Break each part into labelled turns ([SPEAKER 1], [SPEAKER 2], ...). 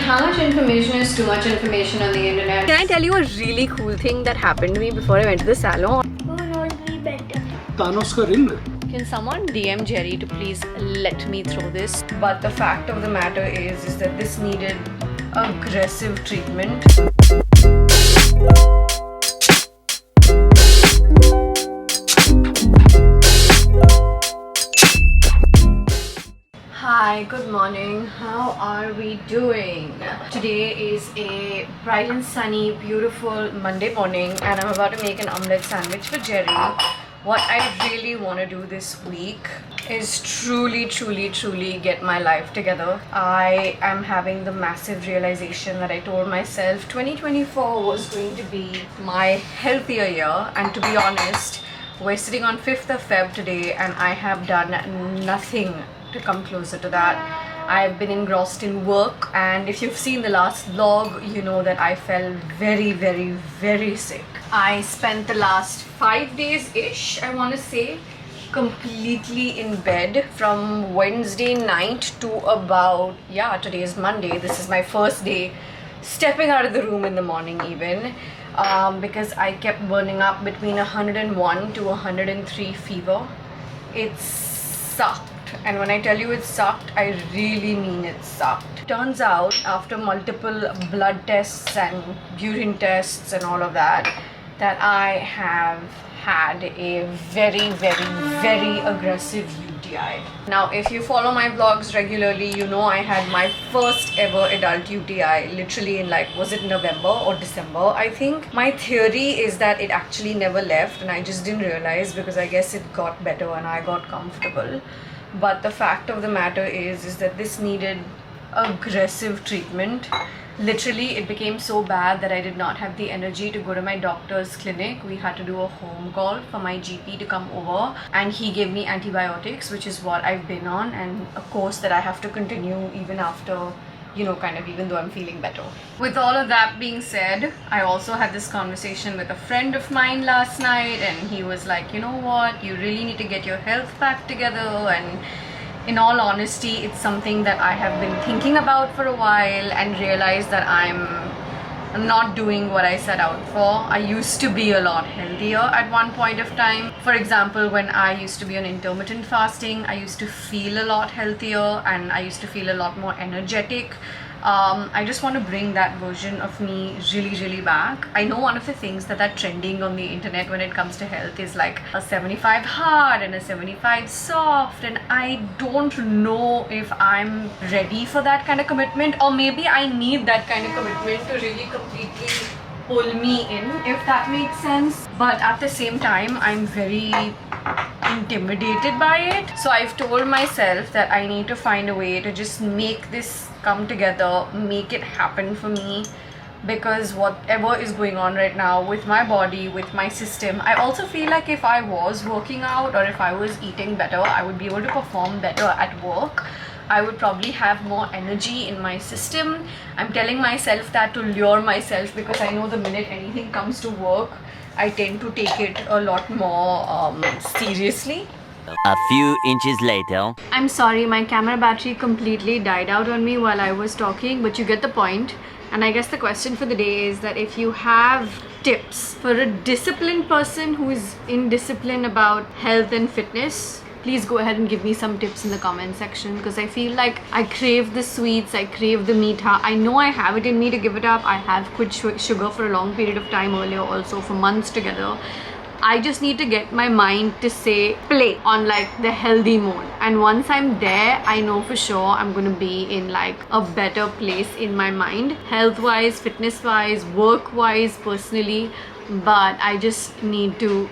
[SPEAKER 1] how much information is too much information on the internet?
[SPEAKER 2] Can I tell you a really cool thing that happened to me before I went to the salon?
[SPEAKER 3] Who knows me better?
[SPEAKER 4] Thanos ka ring.
[SPEAKER 2] Can someone DM Jerry to please let me throw this? But the fact of the matter is that this needed aggressive treatment. Hi, good morning. How are we doing? Today is a bright and sunny, beautiful Monday morning, and I'm about to make an omelette sandwich for Jerry. What I really want to do this week is truly get my life together. I am having the massive realization that I told myself 2024 was going to be my healthier year, and to be honest, we're sitting on 5th of Feb today and I have done nothing to come closer to that. I've been engrossed in work, and if you've seen the last vlog, you know that I fell very sick. I spent the last 5 days-ish, I want to say, completely in bed from Wednesday night to about, today is Monday. This is my first day stepping out of the room in the morning even, because I kept burning up between 101 to 103 fever. It sucked. And when I tell you it sucked, I really mean it sucked. Turns out, after multiple blood tests and urine tests and all of that, that I have had a very aggressive UTI. Now, if you follow my vlogs regularly, you know I had my first ever adult UTI literally in, like, was it November or December, I think. My theory is that it actually never left and I just didn't realize, because I guess it got better and I got comfortable. But the fact of the matter is that this needed aggressive treatment. Literally, it became so bad that I did not have the energy to go to my doctor's clinic. We had to do a home call for my GP to come over, and he gave me antibiotics, which is what I've been on, and a course that I have to continue even after, even though I'm feeling better. With all of that being said, I also had this conversation with a friend of mine last night, and he was like, you know what, you really need to get your health back together. And in all honesty, it's something that I have been thinking about for a while and realized that I'm not doing what I set out for. I used to be a lot healthier at one point of time. For example, when I used to be on intermittent fasting, I used to feel a lot healthier and I used to feel a lot more energetic. I just want to bring that version of me really back. I know one of the things that trending on the internet when it comes to health is like a 75 hard and a 75 soft, and I don't know if I'm ready for that kind of commitment, or maybe I need that kind of commitment to really completely pull me in, if that makes sense. But at the same time, I'm very intimidated by it. So I've told myself that I need to find a way to just make this come together, make it happen for me, because whatever is going on right now with my body, with my system, I also feel like if I was working out or if I was eating better, I would be able to perform better at work. I would probably have more energy in my system. I'm telling myself that to lure myself, because I know the minute anything comes to work, I tend to take it a lot more seriously.
[SPEAKER 5] A few inches later.
[SPEAKER 2] I'm sorry, my camera battery completely died out on me while I was talking, but you get the point. And I guess the question for the day is that if you have tips for a disciplined person who is in discipline about health and fitness, please go ahead and give me some tips in the comment section, because I feel like I crave the sweets, I crave the meetha. I know I have it in me to give it up. I have quit sugar for a long period of time earlier, also for months together. I just need to get my mind to say play on like the healthy mode, and once I'm there, I know for sure I'm gonna be in like a better place in my mind, health wise, fitness wise, work wise, personally. But I just need to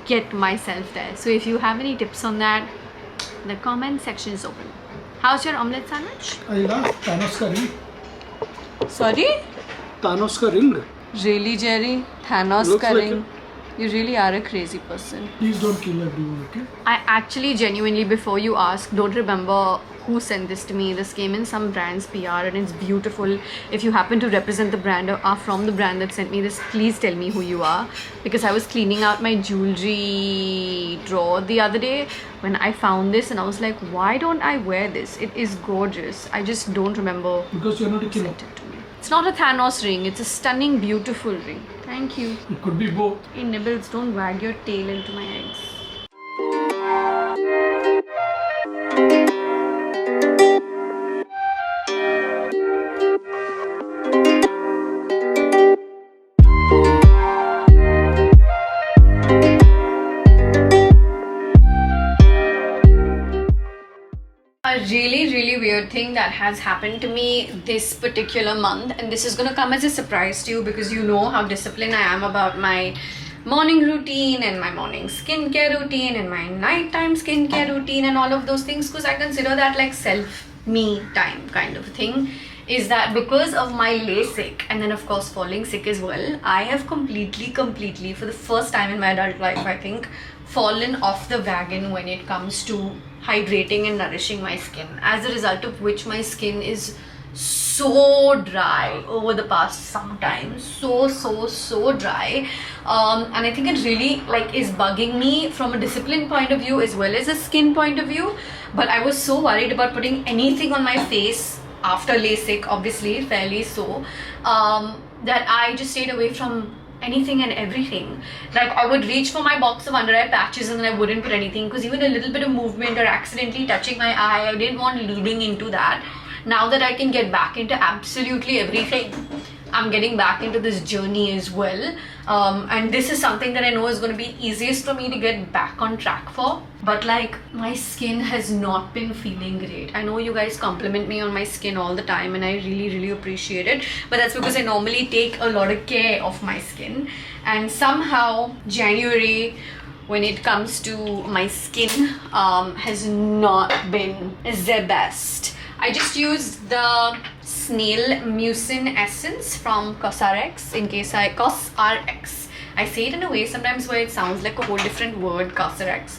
[SPEAKER 2] get myself there. So if you have any tips on that, the comment section is open. How's your omelette sandwich?
[SPEAKER 4] Ayla, Thanos ka ring.
[SPEAKER 2] Sorry?
[SPEAKER 4] Thanos ka ring.
[SPEAKER 2] Really, Jerry? Thanos
[SPEAKER 4] Looks
[SPEAKER 2] ka
[SPEAKER 4] like
[SPEAKER 2] ring? You really are a crazy person.
[SPEAKER 4] Please don't kill everyone, okay?
[SPEAKER 2] I actually genuinely, before you ask, don't remember who sent this to me. This came in some brand's PR and it's beautiful. If you happen to represent the brand or are from the brand that sent me this, please tell me who you are, because I was cleaning out my jewelry drawer the other day when I found this and I was like, why don't I wear this? It is gorgeous. I just don't remember
[SPEAKER 4] because you're not a
[SPEAKER 2] who
[SPEAKER 4] killer.
[SPEAKER 2] sent it to me. It's not a Thanos ring, it's a stunning, beautiful ring. Thank you.
[SPEAKER 4] It could be both.
[SPEAKER 2] Hey Nibbles, don't wag your tail into my eggs. A really weird thing that has happened to me this particular month, and this is gonna come as a surprise to you because you know how disciplined I am about my morning routine and my morning skincare routine and my nighttime skincare routine and all of those things, because I consider that like me time kind of thing. Is that because of my LASIK and then of course falling sick as well, I have completely for the first time in my adult life, I think, fallen off the wagon when it comes to hydrating and nourishing my skin, as a result of which my skin is so dry over the past sometimes, so dry, and I think it really like is bugging me from a discipline point of view as well as a skin point of view. But I was so worried about putting anything on my face after LASIK, obviously fairly so, that I just stayed away from anything and everything. Like I would reach for my box of under eye patches and then I wouldn't put anything, because even a little bit of movement or accidentally touching my eye, I didn't want leading into that. Now that I can get back into absolutely everything, I'm getting back into this journey as well, and this is something that I know is going to be easiest for me to get back on track for. But like my skin has not been feeling great. I know you guys compliment me on my skin all the time and I really appreciate it, but that's because I normally take a lot of care of my skin, and somehow January when it comes to my skin has not been the best. I just used the Snail Mucin Essence from CosRx in case CosRx. I say it in a way sometimes where it sounds like a whole different word, CosRx.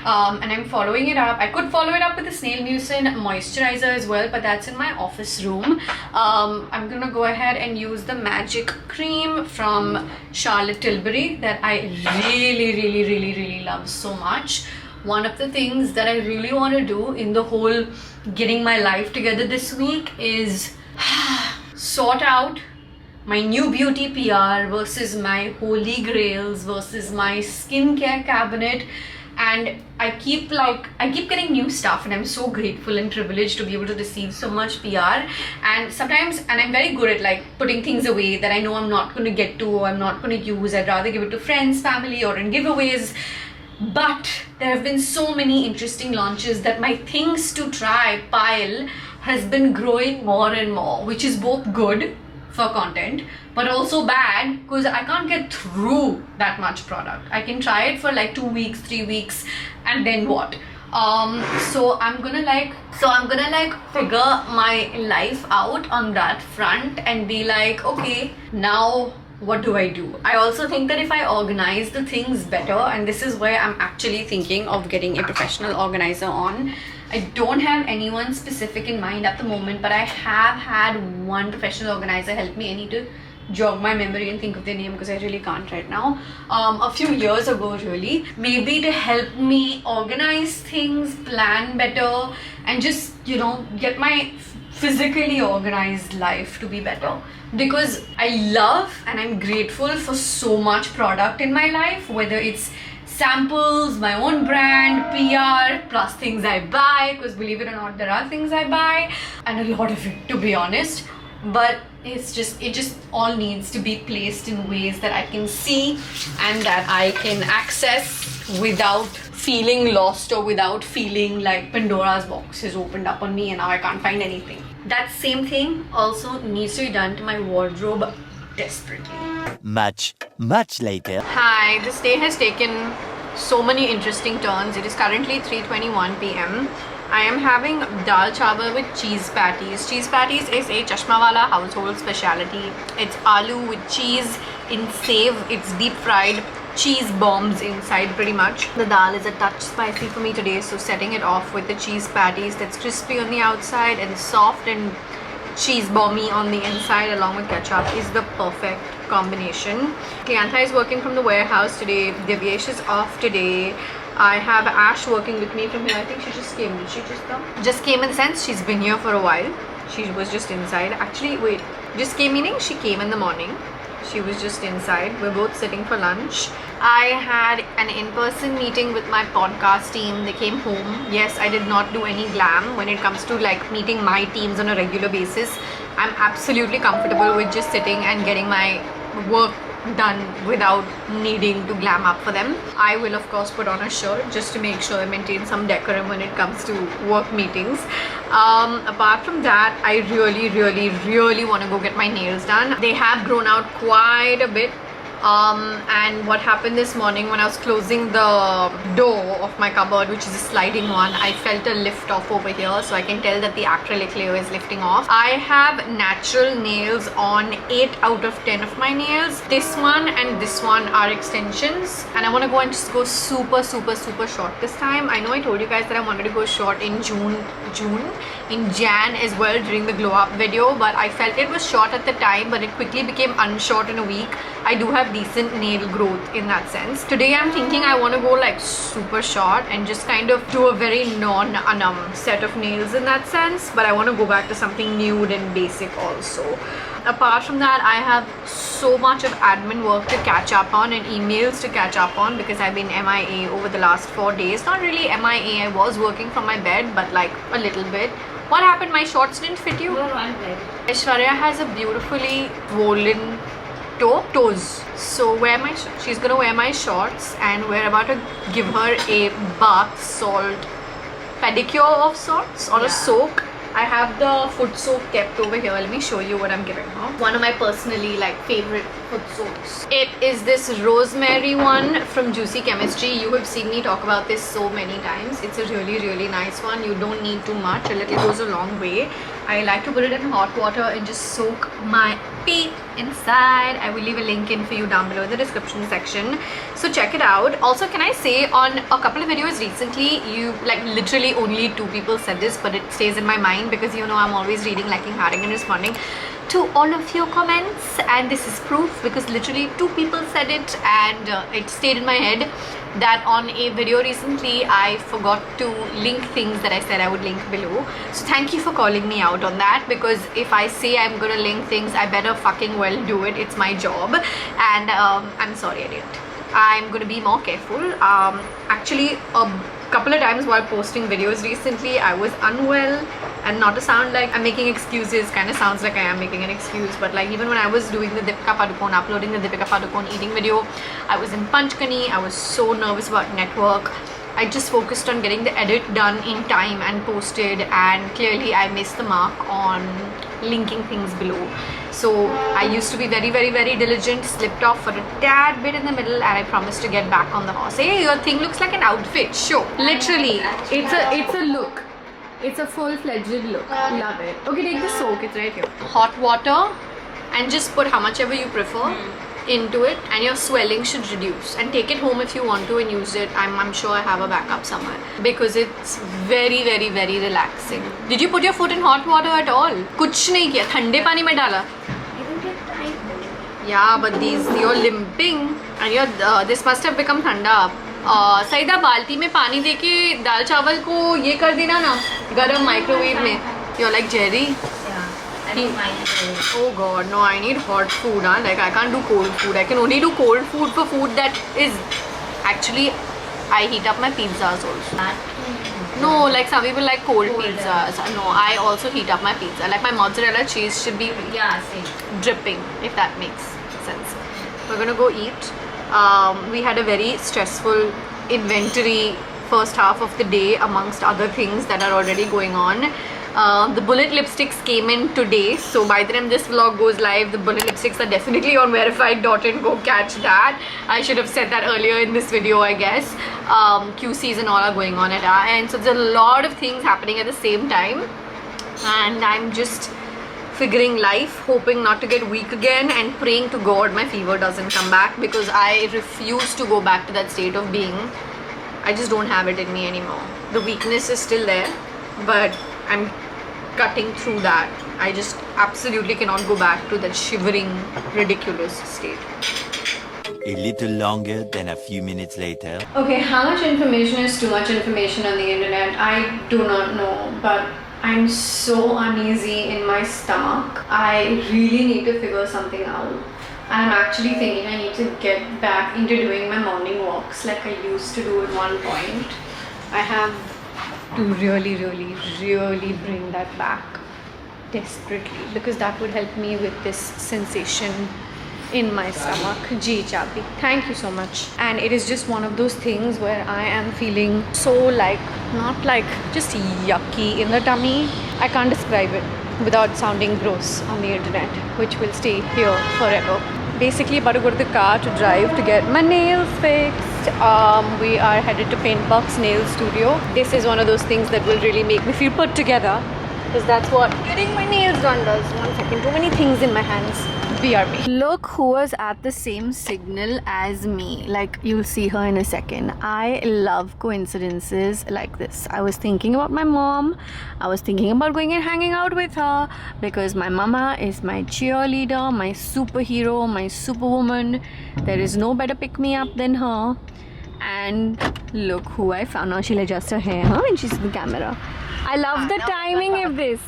[SPEAKER 2] And I'm following it up. I could follow it up with the Snail Mucin moisturizer as well, but that's in my office room. I'm gonna go ahead and use the Magic Cream from Charlotte Tilbury that I really love so much. One of the things that I really want to do in the whole getting my life together this week is sort out my new beauty PR versus my holy grails versus my skincare cabinet. And I keep getting new stuff, and I'm so grateful and privileged to be able to receive so much PR. And sometimes, and I'm very good at like putting things away that I know I'm not going to get to or I'm not going to use. I'd rather give it to friends, family, or in giveaways. But there have been so many interesting launches that my things to try pile has been growing more and more, which is both good for content but also bad because I can't get through that much product. I can try it for like 2 weeks, 3 weeks, and then what? So I'm gonna figure my life out on that front and be like, okay, now what do I do? I also think that if I organize the things better, and this is where I'm actually thinking of getting a professional organizer on. I don't have anyone specific in mind at the moment, but I have had one professional organizer help me. I need to jog my memory and think of their name because I really can't right now. A few years ago really, maybe to help me organize things, plan better, and just, you know, get my physically organized life to be better. Because I love and I'm grateful for so much product in my life, whether it's samples, my own brand, PR, plus things I buy, because believe it or not, there are things I buy, and a lot of it, to be honest. But it just all needs to be placed in ways that I can see and that I can access without feeling lost or without feeling like Pandora's box has opened up on me and now I can't find anything. That same thing also needs to be done to my wardrobe desperately.
[SPEAKER 5] Much later.
[SPEAKER 2] Hi, this day has taken so many interesting turns. It is currently 3:21 p.m. I am having dal chawal with cheese patties. Cheese patties is a Chashmawala household specialty. It's aloo with cheese in save. It's deep fried cheese bombs inside pretty much. The dal is a touch spicy for me today, so setting it off with the cheese patties that's crispy on the outside and soft and cheese bomby on the inside along with ketchup is the perfect combination. Kliantha is working from the warehouse today. Divyesh is off today. I have Ash working with me from here. I think she just came. Did she just come? Just came in the sense she's been here for a while. She was just inside. Actually, wait, just came meaning she came in the morning. She was just inside. We're both sitting for lunch. I had an in-person meeting with my podcast team. They came home. Yes, I did not do any glam when it comes to like meeting my teams on a regular basis. I'm absolutely comfortable with just sitting and getting my work done without needing to glam up for them. I will of course put on a shirt just to make sure I maintain some decorum when it comes to work meetings. Apart from that, I really want to go get my nails done. They have grown out quite a bit. And what happened this morning when I was closing the door of my cupboard, which is a sliding one, I felt a lift off over here, so I can tell that the acrylic layer is lifting off. I have natural nails on 8 out of 10 of my nails. This one and this one are extensions, and I want to go and just go super short this time. I know I told you guys that I wanted to go short in in Jan as well during the glow up video, but I felt it was short at the time, but it quickly became unshort in a week. I do have decent nail growth in that sense. Today I'm thinking I want to go like super short and just kind of do a very non-Aanam set of nails in that sense, but I want to go back to something nude and basic also. Apart from that, I have so much of admin work to catch up on and emails to catch up on because I've been MIA over the last 4 days. Not really MIA, I was working from my bed, but like a little bit. What happened? My shorts didn't fit you?
[SPEAKER 1] No, I'm ready.
[SPEAKER 2] Aishwarya has a beautifully swollen toes. So she's gonna wear my shorts, and we're about to give her a bath salt pedicure of sorts or a soak. I have the foot soak kept over here. Let me show you what I'm giving her. One of my personally like favorite foot soaks. It is this rosemary one from Juicy Chemistry. You have seen me talk about this so many times. It's a really nice one. You don't need too much. A little goes a long way. I like to put it in hot water and just soak my feet inside. I will leave a link in for you down below in the description section, so check it out. Also, can I say, on a couple of videos recently, you like literally only 2 people said this, but it stays in my mind because you know I'm always reading, liking, hearting and responding to all of your comments, and this is proof because literally 2 people said it, and it stayed in my head that on a video recently I forgot to link things that I said I would link below. So thank you for calling me out on that, because if I say I'm gonna link things, I better fucking well do it. It's my job, and I'm sorry I didn't. I'm gonna be more careful. Actually, a couple of times while posting videos recently, I was unwell, and not to sound like I'm making excuses, kind of sounds like I am making an excuse, but like even when I was doing the Deepika Padukone, uploading the Deepika Padukone eating video, I was in Panchkani. I was so nervous about network. I just focused on getting the edit done in time and posted, and clearly I missed the mark on linking things below. So I used to be very diligent, slipped off for a tad bit in the middle, and I promised to get back on the horse. Hey, your thing looks like an outfit. Sure, literally, it's a look. It's a full-fledged look. Love it. Okay, take the soak. It's right here. Hot water, and just put how much ever you prefer into it, and your swelling should reduce. And take it home if you want to and use it. I'm sure I have a backup somewhere, because it's very relaxing. Did you put your foot in hot water at all? कुछ नहीं किया, ठंडे पानी में डाला. Yeah, but you're limping, and this must have become ठंडा. सईदा बाल्टी में पानी देके दाल चावल को ये कर देना ना गरम माइक्रोवेव में. You're like Jerry. Oh god, no, I need hot food. Like I can't do cold food. I can only do cold food for food that is actually, I heat up my pizzas also. No, like some people like cold pizzas. No, I also heat up my pizza. Like my mozzarella cheese should be dripping, if that makes sense. We're gonna go eat. We had a very stressful inventory first half of the day amongst other things that are already going on. The bullet lipsticks came in today, so by the time this vlog goes live, the bullet lipsticks are definitely on verified.in. Go catch that. I should have said that earlier in this video, I guess. QCs and all are going on at our end, so there's a lot of things happening at the same time, and I'm just figuring life, hoping not to get weak again, and praying to God my fever doesn't come back, because I refuse to go back to that state of being. I just don't have it in me anymore. The weakness is still there, but I'm cutting through that. I just absolutely cannot go back to that shivering, ridiculous state.
[SPEAKER 5] A little longer than a few minutes later.
[SPEAKER 1] Okay, how much information is too much information on the internet? I do not know, but I'm so uneasy in my stomach. I really need to figure something out. I'm actually thinking I need to get back into doing my morning walks like I used to do at one point. I have to really bring that back desperately, because that would help me with this sensation in my stomach. Ji Chabi, thank you so much. And it is just one of those things where I am feeling so like, not like just yucky in the tummy. I can't describe it without sounding gross on the internet, which will stay here forever. Basically about to go to the car to drive to get my nails fixed. We are headed to Paintbox Nail Studio. This is one of those things that will really make me feel put together, because that's what getting my nails done does. 1 second, too many things in my hands. BRB. Look who was at the same signal as me. Like, you'll see her in a second. I love coincidences like this. I was thinking about my mom. I was thinking about going and hanging out with her, because my mama is my cheerleader, my superhero, my superwoman. There is no better pick-me-up than her. And look who I found. Now she'll adjust her hair when she's in the camera. I love the timing of this.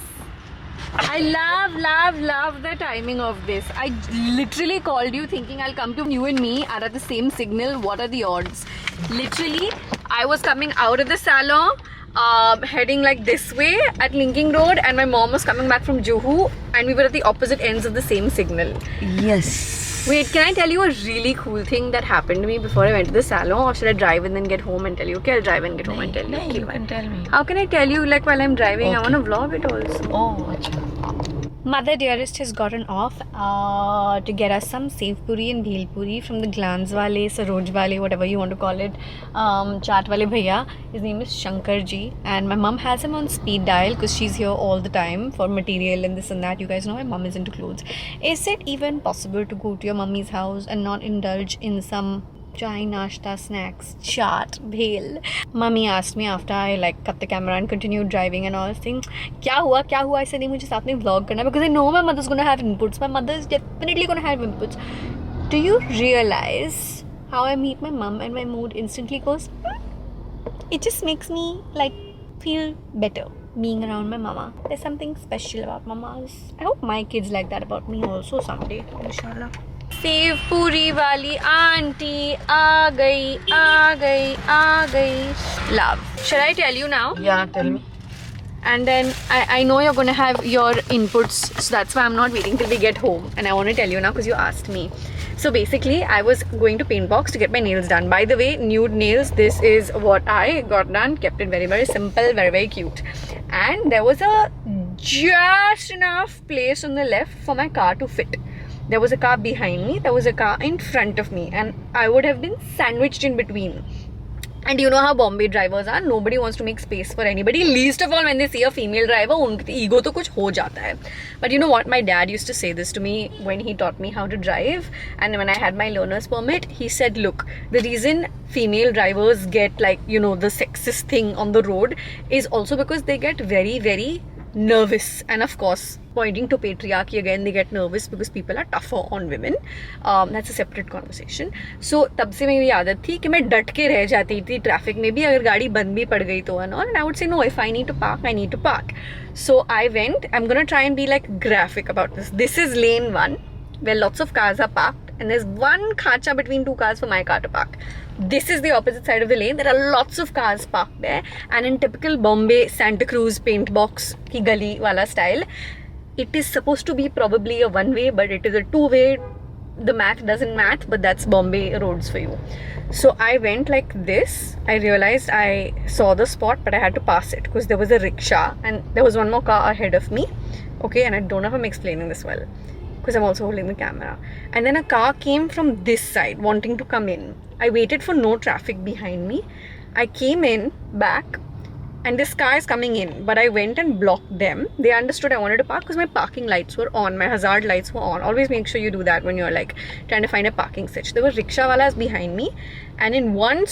[SPEAKER 1] I love the timing of this. I literally called you thinking I'll come to you and me are at the same signal. What are the odds? Literally, I was coming out of the salon, heading like this way at Linking Road, and my mom was coming back from Juhu, and we were at the opposite ends of the same signal.
[SPEAKER 2] Yes.
[SPEAKER 1] Wait, can I tell you a really cool thing that happened to me before I went to the salon, or should I drive and then get home and tell you? Okay, I'll drive and get home and tell you.
[SPEAKER 2] You can tell me.
[SPEAKER 1] How can I tell you like while I'm driving?
[SPEAKER 2] Okay.
[SPEAKER 1] I want to vlog it also.
[SPEAKER 2] Oh, achha.
[SPEAKER 1] Mother Dearest has gotten off to get us some sev puri and bhel puri from the Glans wale, Saroj wale, whatever you want to call it, chaat wale bhaiya. His name is Shankar ji, and my mom has him on speed dial because she's here all the time for material and this and that. You guys know my mom is into clothes. Is it even possible to go to your mummy's house and not indulge in some chai, nashta, snacks, chaat, bhel? Mummy asked me after I like cut the camera and continued driving and all, saying, क्या हुआ? I said, मुझे साथ में vlog करना, because I know my mother's gonna have inputs. My mother is definitely gonna have inputs. Do you realize how I meet my mum and my mood instantly goes? It just makes me like feel better being around my mama. There's something special about mamas. I hope my kids like that about me also someday, inshallah. Save पूरी वाली aunty आ गई love. Should I tell you now?
[SPEAKER 2] Yeah, tell me.
[SPEAKER 1] And then I know you're gonna have your inputs, so that's why I'm not waiting till we get home, and I want to tell you now because you asked me. So basically I was going to Paintbox to get my nails done. By the way, nude nails. This is what I got done. Kept it very simple, very cute. And there was a just enough place on the left for my car to fit. There was a car behind me, there was a car in front of me, and I would have been sandwiched in between. And you know how Bombay drivers are, nobody wants to make space for anybody, least of all when they see a female driver, unki ego to kuch ho jata hai. But you know what, my dad used to say this to me when he taught me how to drive, and when I had my learner's permit, he said, look, the reason female drivers get like, you know, the sexist thing on the road is also because they get very nervous. And of course, pointing to patriarchy again, they get nervous because people are tougher on women. That's a separate conversation. So तब से मेरी आदत थी कि मैं डट के रह जाती थी ट्रैफिक में भी, अगर गाड़ी बंद भी पड़ गई तो, and I would say no, if I need to park, I need to park. So I went, I'm gonna try and be like graphic about this. This is lane 1 where lots of cars are parked, and there's one khacha between 2 cars for my car to park. This is the opposite side of the lane. There are lots of cars parked there, and in typical Bombay Santa Cruz Paintbox ki gali wala style, it is supposed to be probably a one-way, but it is a two-way. The math doesn't math, but that's Bombay roads for you. So I went like this. I realized I saw the spot, but I had to pass it because there was a rickshaw and there was one more car ahead of me. Okay, and I don't know if I'm explaining this well because I'm also holding the camera. And then a car came from this side wanting to come in. I waited for no traffic behind me. I came in back, and this car is coming in, but I went and blocked them. They understood I wanted to park because my parking lights were on, my hazard lights were on. Always make sure you do that when you're like trying to find a parking switch. There were rickshaw walas behind me, and in one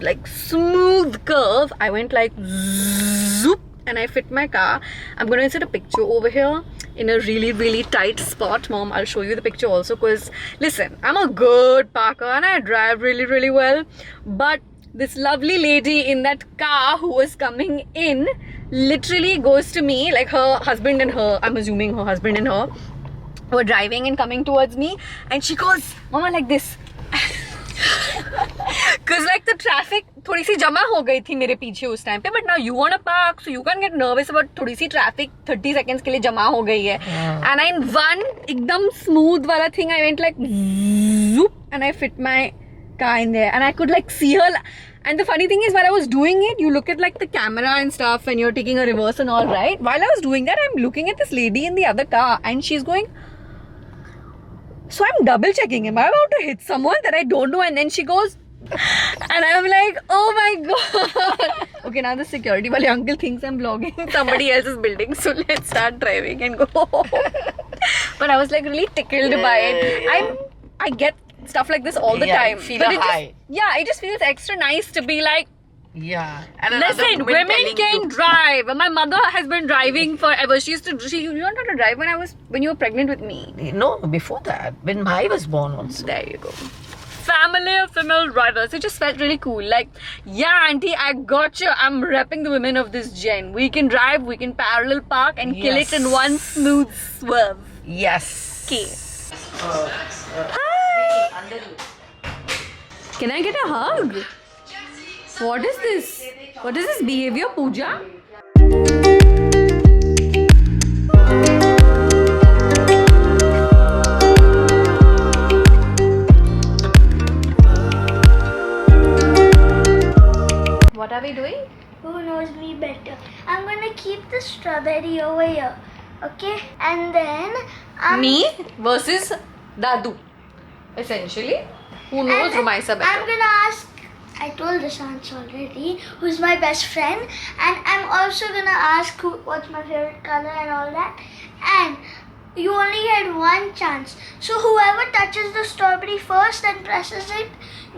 [SPEAKER 1] like smooth curve, I went like zoop, and I fit my car. I'm gonna insert a picture over here in a really tight spot. Mom, I'll show you the picture also, because listen, I'm a good parker and I drive really well, but this lovely lady in that car who was coming in literally goes to me, like her husband and her, I'm assuming her husband and her were driving and coming towards me, and she goes, Mama, like this. Because like the traffic थोड़ी सी जमा हो गई थी मेरे पीछे उस time पे, but now you want to park, so you can't get nervous about थोड़ी सी traffic 30 seconds के लिए जमा हो गई है. And I one एकदम smooth वाला thing, I went like zoop, and I fit my car in there, and I could like see her. And the funny thing is, while I was doing it, you look at like the camera and stuff, and you're taking a reverse and all, right? While I was doing that, I'm looking at this lady in the other car, and she's going. So I'm double checking, am I about to hit someone that I don't know? And then she goes, and I'm like, oh my god. Okay, now the security wale uncle thinks I'm vlogging somebody else's building, so let's start driving and go. But I was like really tickled by it. I get stuff like this all the time.
[SPEAKER 3] Feel
[SPEAKER 1] But
[SPEAKER 3] a high.
[SPEAKER 1] it just feels extra nice to be like,
[SPEAKER 3] Yeah. And another
[SPEAKER 1] listen,
[SPEAKER 3] woman
[SPEAKER 1] women
[SPEAKER 3] telling
[SPEAKER 1] can
[SPEAKER 3] you-
[SPEAKER 1] drive. My mother has been driving forever. You learned how to drive when you were pregnant with me.
[SPEAKER 3] No, before that, when I was born also.
[SPEAKER 1] There you go. Family of female drivers. It just felt really cool. Like, yeah, auntie, I got you. I'm repping the women of this gen. We can drive, we can parallel park and kill it in one smooth swerve.
[SPEAKER 3] Yes.
[SPEAKER 1] Okay. Can I get a hug? What is this? What is this behavior, Pooja? What are we doing?
[SPEAKER 6] Who knows me better? I'm gonna keep the strawberry over here, okay? And then
[SPEAKER 1] Me versus Dadu. Essentially. Who knows Rumaisa
[SPEAKER 6] I'm
[SPEAKER 1] better?
[SPEAKER 6] gonna ask. I told the Shans already, who's my best friend, and I'm also gonna ask what's my favorite color and all that. And you only had one chance, so whoever touches the strawberry first and presses it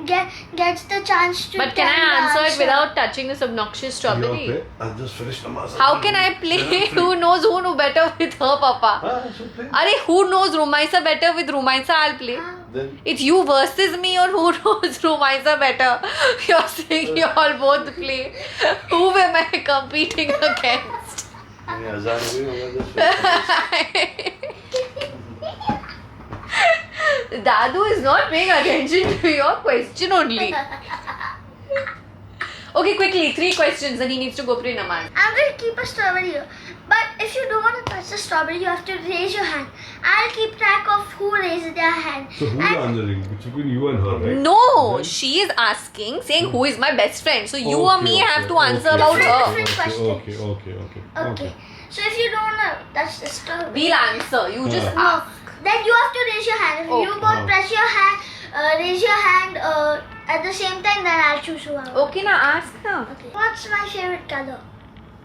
[SPEAKER 6] gets the chance to.
[SPEAKER 1] But can
[SPEAKER 6] tell
[SPEAKER 1] I
[SPEAKER 6] the
[SPEAKER 1] answer it without touching this obnoxious strawberry?
[SPEAKER 7] Okay, I'll just finish namaz.
[SPEAKER 1] How can I play? Who knows who know better with her, Papa? Are who knows Rumaisa better with Rumaisa? I'll play.
[SPEAKER 7] Then
[SPEAKER 1] It's you versus me, or who knows Rumaisa better? You're saying you all both play. Who am I competing against?
[SPEAKER 7] ये अजान हुई होगा just
[SPEAKER 1] Dadu is not paying attention to your question only. Okay, quickly, 3 questions, then he needs to go pray namaz.
[SPEAKER 6] I'm gonna keep a strawberry here. But if you don't want to touch the strawberry, you have to raise your hand. I'll keep track of who raised their hand.
[SPEAKER 7] So who's answering? Between you and her, right?
[SPEAKER 1] No, she is asking, saying who is my best friend. So you or me have to answer about her.
[SPEAKER 6] Different questions.
[SPEAKER 7] Okay.
[SPEAKER 6] So if you don't want to touch the strawberry,
[SPEAKER 1] We'll answer. You just
[SPEAKER 6] no,
[SPEAKER 1] ask.
[SPEAKER 6] then you have to raise your hand. If you
[SPEAKER 1] Okay.
[SPEAKER 6] both press your hand, raise your hand at the same time, then I'll choose who I want.
[SPEAKER 1] Okay, now ask now.
[SPEAKER 6] Okay. What's my favorite color?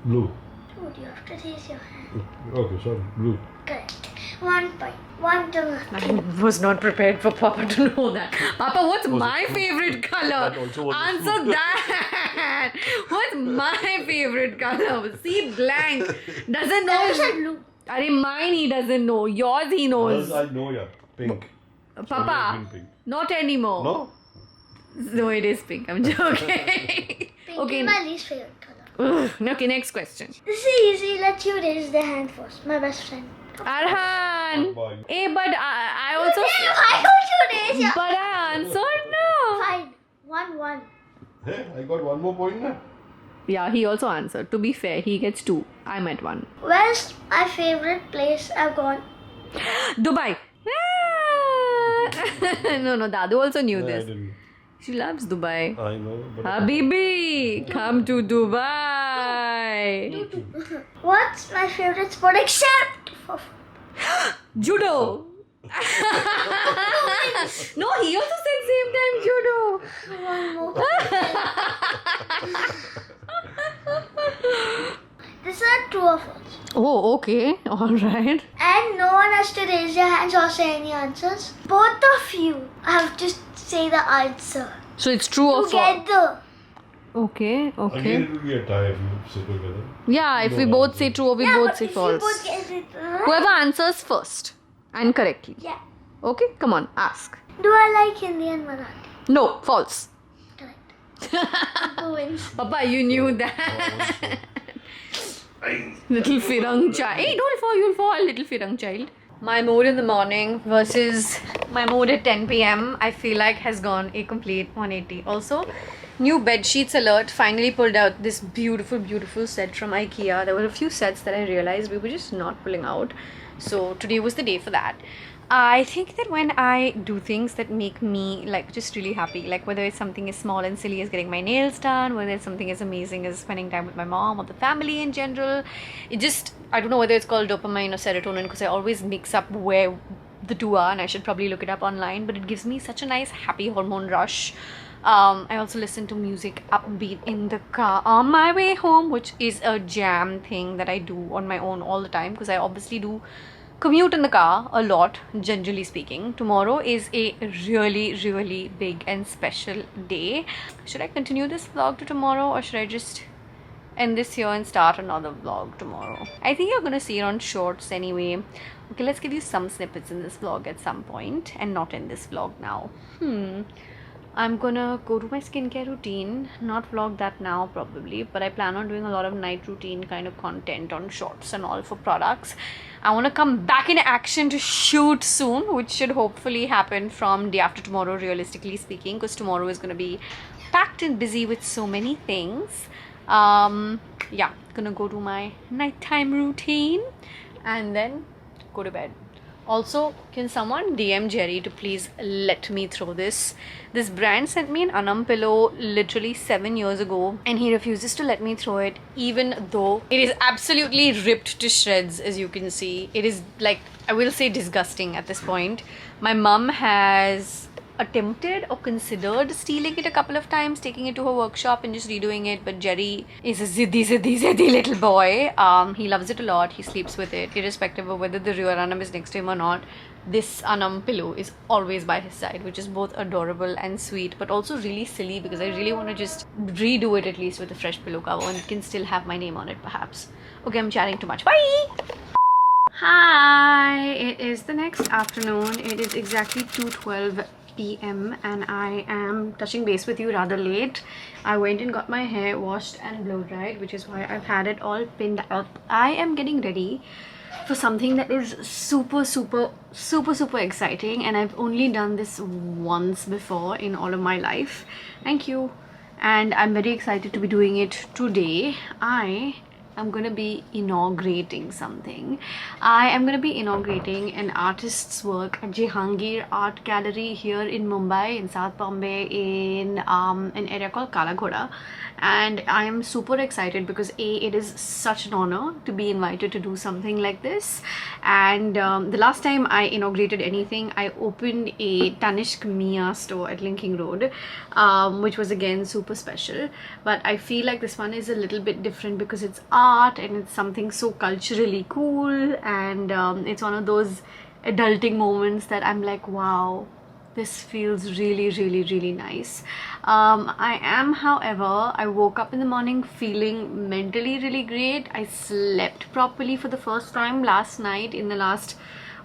[SPEAKER 7] Blue.
[SPEAKER 6] Dude, you have to raise your hand.
[SPEAKER 7] Okay, sorry. Blue.
[SPEAKER 6] Correct. 1 point. 1 to
[SPEAKER 1] I was not prepared for Papa to know that. Papa, what's my favorite color?
[SPEAKER 7] That also was
[SPEAKER 1] Answer that. What's my favorite color? See, blank. Doesn't
[SPEAKER 6] I
[SPEAKER 1] know.
[SPEAKER 6] said blue.
[SPEAKER 1] Arey, mine he doesn't know. Yours he knows.
[SPEAKER 7] I know, yeah. Pink.
[SPEAKER 1] Papa,
[SPEAKER 7] Pink.
[SPEAKER 1] not anymore.
[SPEAKER 7] No?
[SPEAKER 1] No, it is pink. I'm joking.
[SPEAKER 6] Pink
[SPEAKER 1] Okay.
[SPEAKER 6] is my least favorite color.
[SPEAKER 1] Okay, next question.
[SPEAKER 6] This is easy. Let you raise the hand first. My best friend.
[SPEAKER 1] Arhan.
[SPEAKER 7] Bye.
[SPEAKER 1] Hey, but I also.
[SPEAKER 6] Hey, why don't you raise your
[SPEAKER 1] But I answered no.
[SPEAKER 6] Fine. 1-1.
[SPEAKER 7] Hey, I got one more point now.
[SPEAKER 1] Yeah, he also answered. To be fair, he gets 2. I'm at 1.
[SPEAKER 6] Where's my favorite place I've gone?
[SPEAKER 1] Dubai. No, Dadu also knew
[SPEAKER 7] I
[SPEAKER 1] this.
[SPEAKER 7] didn't.
[SPEAKER 1] She loves Dubai.
[SPEAKER 7] I know, but
[SPEAKER 1] Habibi, come to Dubai.
[SPEAKER 6] What's my favorite sport except for
[SPEAKER 1] Judo. No, he also said same time judo.
[SPEAKER 6] one more? These are true or false.
[SPEAKER 1] Oh, okay. All right.
[SPEAKER 6] And no one has to raise their hands or say any answers. Both of you have to say the answer.
[SPEAKER 1] So it's true or false?
[SPEAKER 6] Together.
[SPEAKER 1] Okay,
[SPEAKER 7] again
[SPEAKER 1] okay.
[SPEAKER 7] it will be a tie if you sit together.
[SPEAKER 1] Yeah, if we both say true or we
[SPEAKER 6] Yeah,
[SPEAKER 1] both
[SPEAKER 6] but
[SPEAKER 1] say
[SPEAKER 6] if
[SPEAKER 1] false.
[SPEAKER 6] you both get it right.
[SPEAKER 1] Whoever answers first and correctly.
[SPEAKER 6] Yeah.
[SPEAKER 1] Okay, come on, ask.
[SPEAKER 6] Do I like Hindi and Marathi?
[SPEAKER 1] No, false.
[SPEAKER 6] Correct. Who wins?
[SPEAKER 1] Papa, you knew that. Little firang child. Hey, don't fall, you'll fall, little firang child. My mood in the morning versus my mood at 10 p.m. I feel like has gone a complete 180. Also, new bed sheets alert. Finally pulled out this beautiful, beautiful set from IKEA. There were a few sets that I realized we were just not pulling out. So today was the day for that. I think that when I do things that make me like just really happy, like whether it's something as small and silly as getting my nails done, whether it's something as amazing as spending time with my mom or the family in general, it just, I don't know whether it's called dopamine or serotonin because I always mix up where the two are and I should probably look it up online, but it gives me such a nice happy hormone rush. I also listen to music upbeat in the car on my way home, which is a jam thing that I do on my own all the time because I obviously do commute in the car a lot, generally speaking. Tomorrow is a really, really big and special day. Should I continue this vlog to tomorrow or should I just end this here and start another vlog tomorrow? I think you're gonna see it on shorts anyway. Okay, let's give you some snippets in this vlog at some point and not in this vlog now. I'm gonna go to my skincare routine, not vlog that now probably, but I plan on doing a lot of night routine kind of content on shorts and all for products. I want to come back in action to shoot soon, which should hopefully happen from day after tomorrow, realistically speaking, because tomorrow is going to be packed and busy with so many things. Yeah, gonna go to my nighttime routine and then go to bed. Also, can someone DM Jerry to please let me throw this? This brand sent me an Aanam pillow literally 7 years ago and he refuses to let me throw it even though it is absolutely ripped to shreds, as you can see. It is like, I will say disgusting at this point. My mum has attempted or considered stealing it a couple of times, taking it to her workshop and just redoing it, but Jerry is a ziddy little boy. He loves it a lot. He sleeps with it irrespective of whether the real Aanam is next to him or not. This Aanam pillow is always by his side, which is both adorable and sweet, but also really silly because I really want to just redo it at least with a fresh pillow cover and it can still have my name on it perhaps. Okay, I'm chatting too much. Bye! Hi! It is the next afternoon. It is exactly 2:12 p.m. and I am touching base with you rather late. I went and got my hair washed and blow dried, which is why I've had it all pinned up. I am getting ready for something that is super exciting and I've only done this once before in all of my life. Thank you. And I'm very excited to be doing it today. I'm gonna be inaugurating something. I am gonna be inaugurating an artist's work at Jehangir Art Gallery here in Mumbai, in South Bombay, in an area called Kala Ghoda. And I am super excited because it is such an honor to be invited to do something like this. And the last time I inaugurated anything, I opened a Tanishq Mia store at Linking Road, which was again super special. But I feel like this one is a little bit different because it's art and it's something so culturally cool, and it's one of those adulting moments that I'm like, wow, this feels really nice. However, I woke up in the morning feeling mentally really great. I slept properly for the first time last night in the last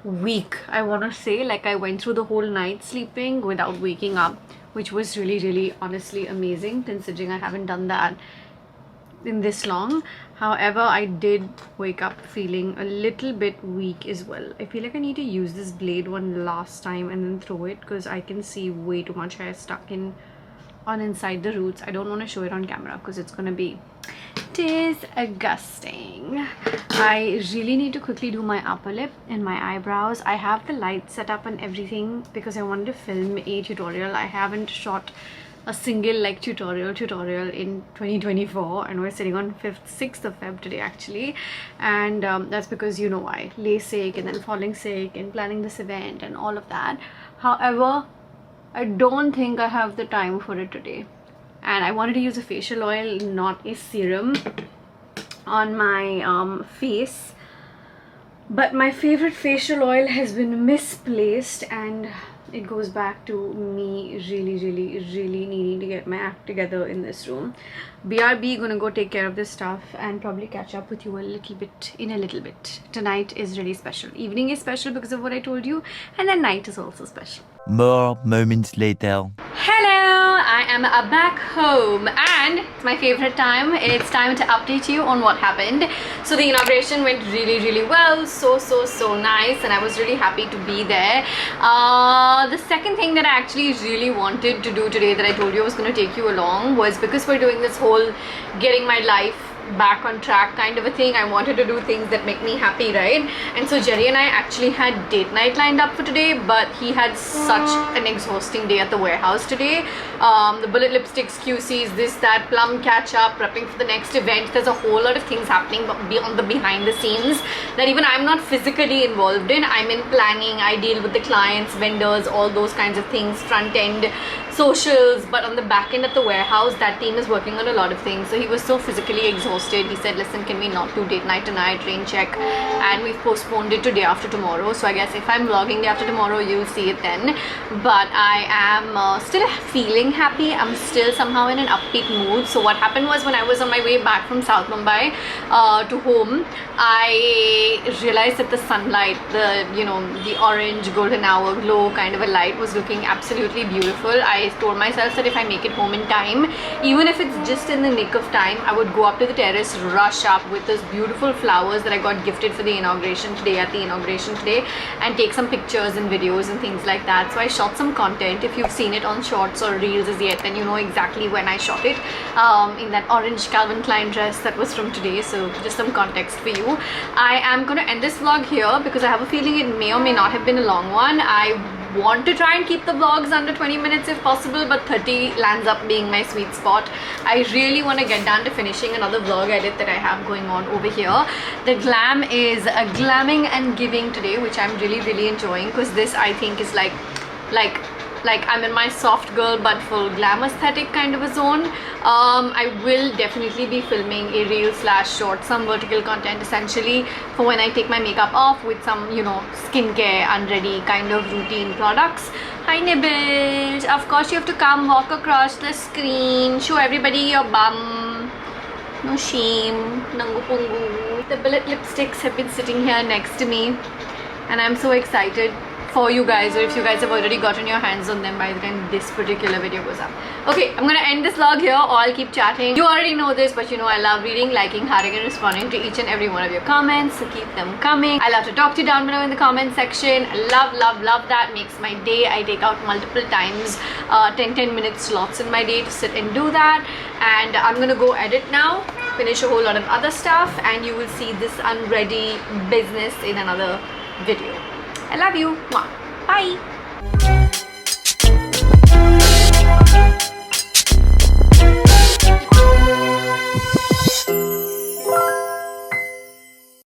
[SPEAKER 1] week, I want to say. Like, I went through the whole night sleeping without waking up, which was really honestly amazing considering I haven't done that in this long. However, I did wake up feeling a little bit weak as well. I feel like I need to use this blade one last time and then throw it because I can see way too much hair stuck on inside the roots. I don't want to show it on camera because it's gonna be disgusting. I really need to quickly do my upper lip and my eyebrows. I have the light set up and everything because I wanted to film a tutorial. I haven't shot a single like tutorial in 2024 and we're sitting on 6th of Feb today actually, and that's because you know why, LASIK and then falling sick and planning this event and all of that. However, I don't think I have the time for it today, and I wanted to use a facial oil, not a serum, on my face, but my favorite facial oil has been misplaced and it goes back to me really needing to get my act together in this room. BRB, gonna go take care of this stuff and probably catch up with you in a little bit. Tonight is really special. Evening is special because of what I told you, and then night is also special.
[SPEAKER 5] More moments later.
[SPEAKER 1] Hello, I am back home and it's my favorite time. It's time to update you on what happened. So the inauguration went really well, so nice, and I was really happy to be there. The second thing that I actually really wanted to do today that I told you I was going to take you along was because we're doing this whole getting my life back on track kind of a thing. I wanted to do things that make me happy, right? And so Jerry and I actually had date night lined up for today, but he had such an exhausting day at the warehouse today. The bullet lipsticks, QCs, this, that, plum catch up, prepping for the next event. There's a whole lot of things happening on the behind the scenes that even I'm not physically involved in. I'm in planning, I deal with the clients, vendors, all those kinds of things, front end, socials, but on the back end at the warehouse, that team is working on a lot of things. So he was so physically exhausted. He said, listen, can we not do date night tonight, rain check, and we've postponed it to day after tomorrow. So I guess if I'm vlogging day after tomorrow, you'll see it then. But I am still feeling happy. I'm still somehow in an upbeat mood. So what happened was, when I was on my way back from South Mumbai to home, I realized that the sunlight, the orange golden hour glow kind of a light was looking absolutely beautiful. I told myself that if I make it home in time, even if it's just in the nick of time, I would go up to the terrace, rush up with those beautiful flowers that I got gifted for the inauguration today, and take some pictures and videos and things like that. So I shot some content. If you've seen it on shorts or reels as yet, then you know exactly when I shot it, in that orange Calvin Klein dress that was from today. So just some context for you. I am going to end this vlog here because I have a feeling it may or may not have been a long one. I want to try and keep the vlogs under 20 minutes if possible, but 30 lands up being my sweet spot. I really want to get down to finishing another vlog edit that I have going on over here. The glam is glamming and giving today, which I'm really enjoying, because this I think is like I'm in my soft girl but full glam aesthetic kind of a zone. I will definitely be filming a reel / short, some vertical content essentially for when I take my makeup off with some, skincare unready kind of routine products. Hi Nibbles, of course you have to come walk across the screen, show everybody your bum. No shame, nangu pungu. The bullet lipsticks have been sitting here next to me and I'm so excited for you guys, or if you guys have already gotten your hands on them by the time this particular video goes up. Okay, I'm gonna end this vlog here, or I'll keep chatting. You already know this, but I love reading, liking, hearting and responding to each and every one of your comments, so keep them coming. I love to talk to you down below in the comment section. Love that, makes my day. I take out multiple times 10 minute slots in my day to sit and do that, and I'm gonna go edit now, finish a whole lot of other stuff, and you will see this unready business in another video. I love you. Mwah. Bye.